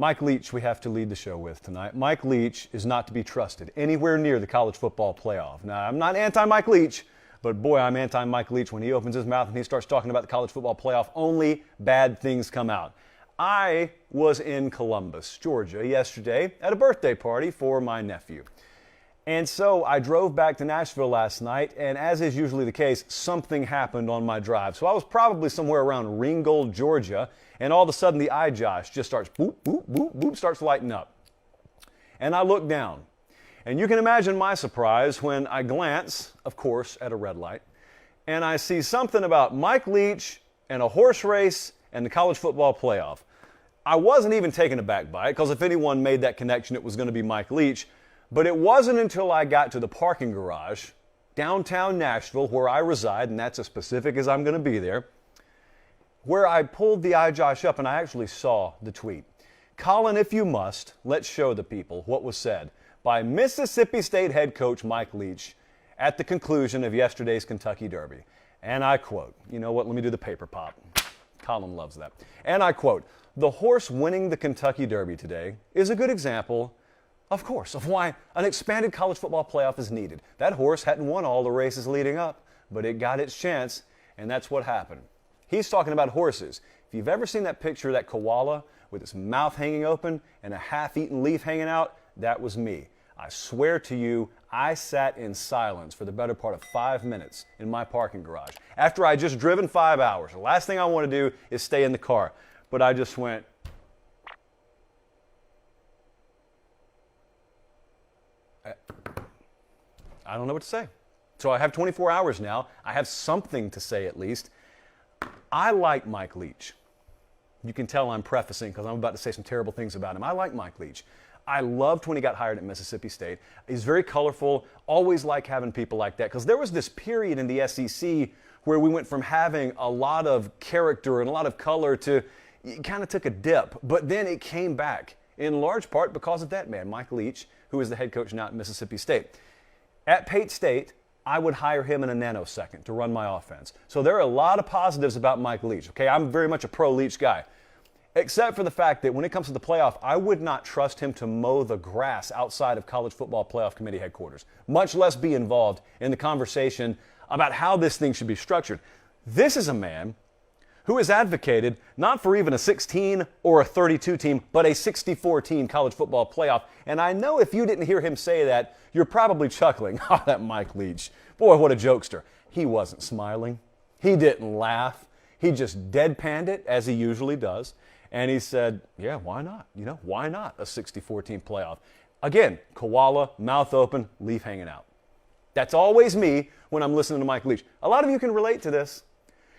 Mike Leach we have to lead the show with tonight. Mike Leach is not to be trusted anywhere near the college football playoff. Now, I'm not anti-Mike Leach, but boy, I'm anti-Mike Leach. When he opens his mouth and he starts talking about the college football playoff, only bad things come out. I was in Columbus, Georgia, yesterday at a birthday party for my nephew. And so I drove back to Nashville last night, and as is usually the case, something happened on my drive. So I was probably somewhere around Ringgold, Georgia, and all of a sudden the iJosh just starts boop, boop, boop, boop, starts lighting up. And I look down. And you can imagine my surprise when I glance, of course, at a red light, and I see something about Mike Leach and a horse race and the college football playoff. I wasn't even taken aback by it, because if anyone made that connection, it was going to be Mike Leach. But it wasn't until I got to the parking garage, downtown Nashville, where I reside, and that's as specific as I'm going to be there, where I pulled the iJosh up and I actually saw the tweet. Colin, if you must, let's show the people what was said by Mississippi State head coach Mike Leach at the conclusion of yesterday's Kentucky Derby. And I quote, you know what, let me do the paper pop. Colin loves that. And I quote, "The horse winning the Kentucky Derby today is a good example, of course, of why an expanded college football playoff is needed. That horse hadn't won all the races leading up, but it got its chance, and that's what happened." He's talking about horses. If you've ever seen that picture of that koala with its mouth hanging open and a half-eaten leaf hanging out, that was me. I swear to you, I sat in silence for the better part of 5 minutes in my parking garage. After I just driven 5 hours, the last thing I want to do is stay in the car. But I just went, I don't know what to say. So I have 24 hours now. I have something to say at least. I like Mike Leach. You can tell I'm prefacing because I'm about to say some terrible things about him. I like Mike Leach. I loved when he got hired at Mississippi State. He's very colorful. Always like having people like that, because there was this period in the SEC where we went from having a lot of character and a lot of color to it kind of took a dip, but then it came back in large part because of that man, Mike Leach, who is the head coach now at Mississippi State. At Pate State, I would hire him in a nanosecond to run my offense. So there are a lot of positives about Mike Leach. Okay, I'm very much a pro Leach guy, except for the fact that when it comes to the playoff, I would not trust him to mow the grass outside of College Football Playoff Committee headquarters, much less be involved in the conversation about how this thing should be structured. This is a man who has advocated not for even a 16 or a 32 team, but a 64 team college football playoff. And I know if you didn't hear him say that, you're probably chuckling. Oh, that Mike Leach. Boy, what a jokester. He wasn't smiling. He didn't laugh. He just deadpanned it, as he usually does. And he said, yeah, why not? You know, why not a 64 team playoff? Again, koala, mouth open, leaf hanging out. That's always me when I'm listening to Mike Leach. A lot of you can relate to this.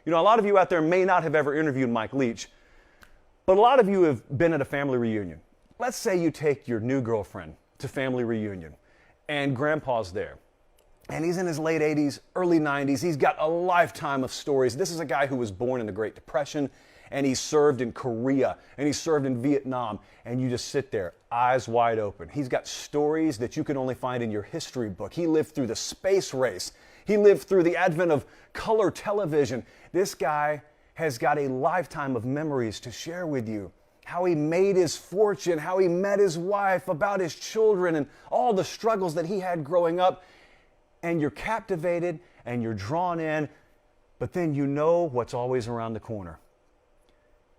You know, a lot of you out there may not have ever interviewed Mike Leach, but a lot of you have been at a family reunion. Let's say you take your new girlfriend to family reunion, and Grandpa's there. And he's in his late 80s, early 90s. He's got a lifetime of stories. This is a guy who was born in the Great Depression, and he served in Korea, and he served in Vietnam. And you just sit there, eyes wide open. He's got stories that you can only find in your history book. He lived through the space race. He lived through the advent of color television. This guy has got a lifetime of memories to share with you. How he made his fortune, how he met his wife, about his children, and all the struggles that he had growing up. And you're captivated and you're drawn in, but then you know what's always around the corner.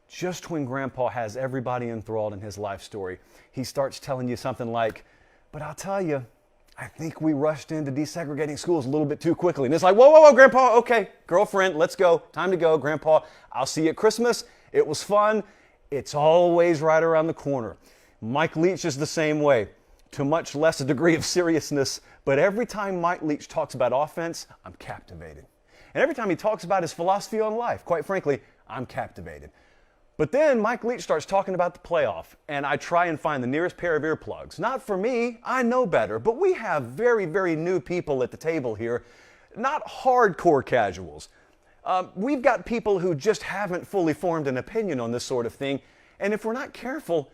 Just when Grandpa has everybody enthralled in his life story, he starts telling you something like, but I'll tell you, I think we rushed into desegregating schools a little bit too quickly. And it's like, whoa, whoa, whoa, Grandpa, okay, girlfriend, let's go. Time to go, Grandpa. I'll see you at Christmas. It was fun. It's always right around the corner. Mike Leach is the same way, to much less a degree of seriousness. But every time Mike Leach talks about offense, I'm captivated. And every time he talks about his philosophy on life, quite frankly, I'm captivated. But then Mike Leach starts talking about the playoff, and I try and find the nearest pair of earplugs. Not for me, I know better, but we have very, very new people at the table here, not hardcore casuals. We've got people who just haven't fully formed an opinion on this sort of thing, and if we're not careful,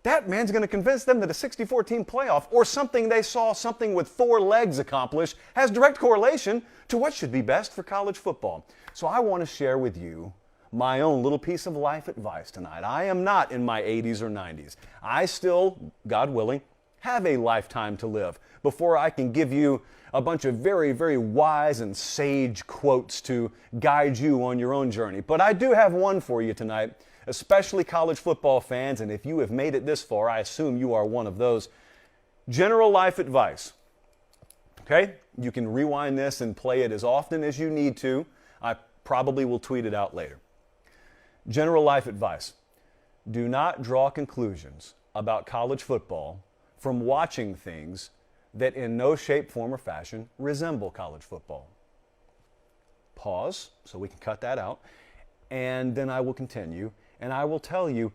that man's going to convince them that a 64-team playoff or something they saw something with 4 legs accomplish has direct correlation to what should be best for college football. So I want to share with you my own little piece of life advice tonight. I am not in my 80s or 90s. I still, God willing, have a lifetime to live before I can give you a bunch of very, very wise and sage quotes to guide you on your own journey. But I do have one for you tonight, especially college football fans, and if you have made it this far, I assume you are one of those. General life advice. Okay? You can rewind this and play it as often as you need to. I probably will tweet it out later. General life advice. Do not draw conclusions about college football from watching things that in no shape, form, or fashion resemble college football. Pause, so we can cut that out, and then I will continue, and I will tell you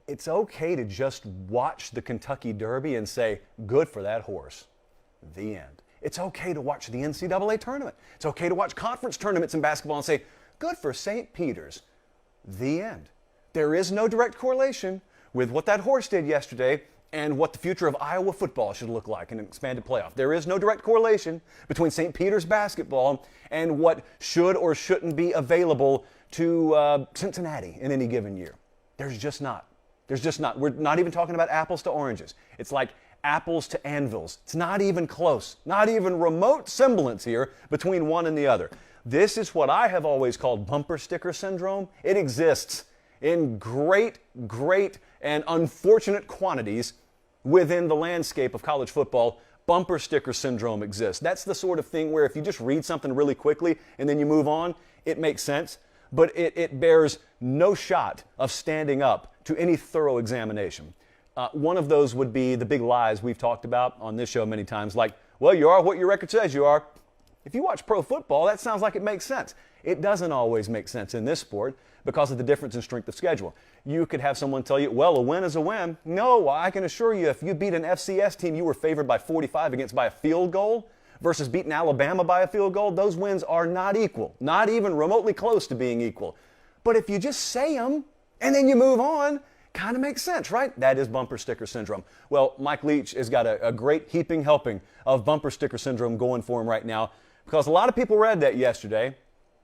it's okay to just watch the Kentucky Derby and say, good for that horse. The end. It's okay to watch the NCAA tournament. It's okay to watch conference tournaments in basketball and say, good for St. Peter's. The end. There is no direct correlation with what that horse did yesterday and what the future of Iowa football should look like in an expanded playoff. There is no direct correlation between St. Peter's basketball and what should or shouldn't be available to Cincinnati in any given year. There's just not. There's just not. We're not even talking about apples to oranges. It's like apples to anvils. It's not even close. Not even remote semblance here between one and the other. This is what I have always called bumper sticker syndrome. It exists in great, and unfortunate quantities within the landscape of college football. Bumper sticker syndrome exists. That's the sort of thing where if you just read something really quickly and then you move on, it makes sense, but it bears no shot of standing up to any thorough examination. One of those would be the big lies we've talked about on this show many times, like, well, you are what your record says you are. If you watch pro football, that sounds like it makes sense. It doesn't always make sense in this sport because of the difference in strength of schedule. You could have someone tell you, well, a win is a win. No, I can assure you, if you beat an FCS team you were favored by 45 against by a field goal versus beating Alabama by a field goal, those wins are not equal, not even remotely close to being equal. But if you just say them and then you move on, kind of makes sense, right? That is bumper sticker syndrome. Well, Mike Leach has got a great heaping helping of bumper sticker syndrome going for him right now, because a lot of people read that yesterday.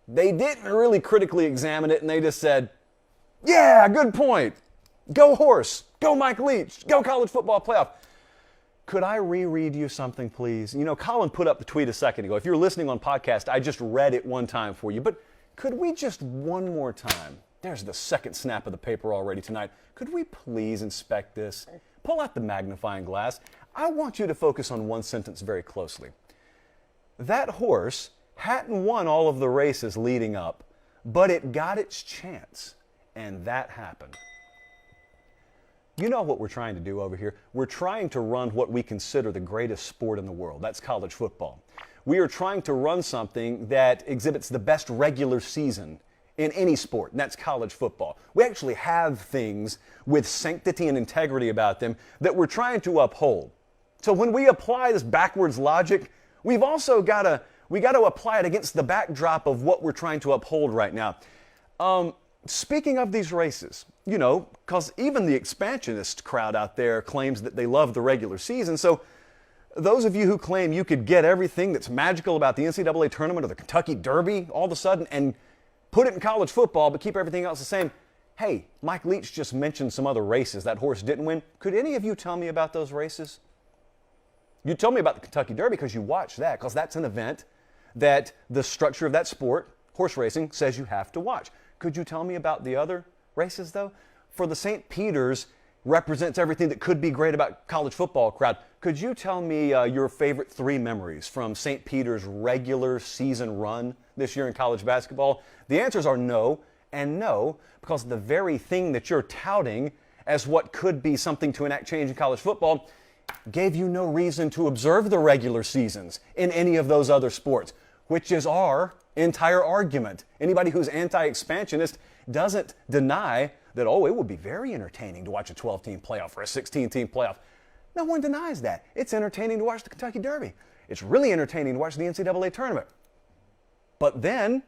They didn't really critically examine it, and they just said, yeah, good point. Go horse. Go Mike Leach. Go college football playoff. Could I reread you something, please? You know, Colin put up the tweet a second ago. If you're listening on podcast, I just read it one time for you. But could we just one more time? There's the second snap of the paper already tonight. Could we please inspect this? Pull out the magnifying glass. I want you to focus on one sentence very closely. That horse hadn't won all of the races leading up, but it got its chance, and that happened. You know what we're trying to do over here? We're trying to run what we consider the greatest sport in the world. That's college football. We are trying to run something that exhibits the best regular season in any sport, and that's college football. We actually have things with sanctity and integrity about them that we're trying to uphold. So when we apply this backwards logic, we've also got to apply it against the backdrop of what we're trying to uphold right now. Speaking of these races, you know, because even the expansionist crowd out there claims that they love the regular season. So those of you who claim you could get everything that's magical about the NCAA tournament or the Kentucky Derby all of a sudden and put it in college football but keep everything else the same, hey, Mike Leach just mentioned some other races that horse didn't win. Could any of you tell me about those races? You told me about the Kentucky Derby because you watched that, because that's an event that the structure of that sport, horse racing, says you have to watch. Could you tell me about the other races, though? For the St. Peter's represents everything that could be great about college football crowd. Could you tell me your favorite 3 memories from St. Peter's regular season run this year in college basketball? The answers are no and no, because the very thing that you're touting as what could be something to enact change in college football gave you no reason to observe the regular seasons in any of those other sports, which is our entire argument. Anybody who's anti-expansionist doesn't deny that, oh, it would be very entertaining to watch a 12-team playoff or a 16-team playoff. No one denies that. It's entertaining to watch the Kentucky Derby. It's really entertaining to watch the NCAA tournament. But then,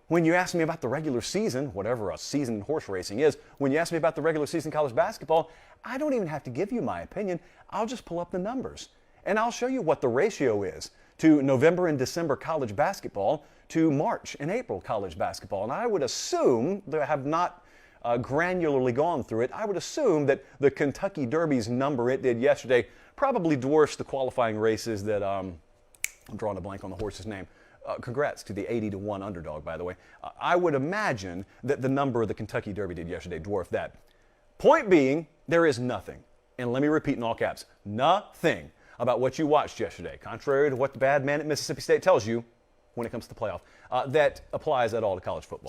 when you ask me about the regular season, whatever a season in horse racing is, when you ask me about the regular season college basketball, I don't even have to give you my opinion. I'll just pull up the numbers, and I'll show you what the ratio is to November and December college basketball to March and April college basketball. And I would assume, though I have not granularly gone through it, I would assume that the Kentucky Derby's number it did yesterday probably dwarfs the qualifying races that, I'm drawing a blank on the horse's name. Congrats to the 80-1 underdog, by the way. I would imagine that the number the Kentucky Derby did yesterday dwarfed that. Point being, there is nothing, and let me repeat in all caps, nothing about what you watched yesterday, contrary to what the bad man at Mississippi State tells you when it comes to the playoff, that applies at all to college football.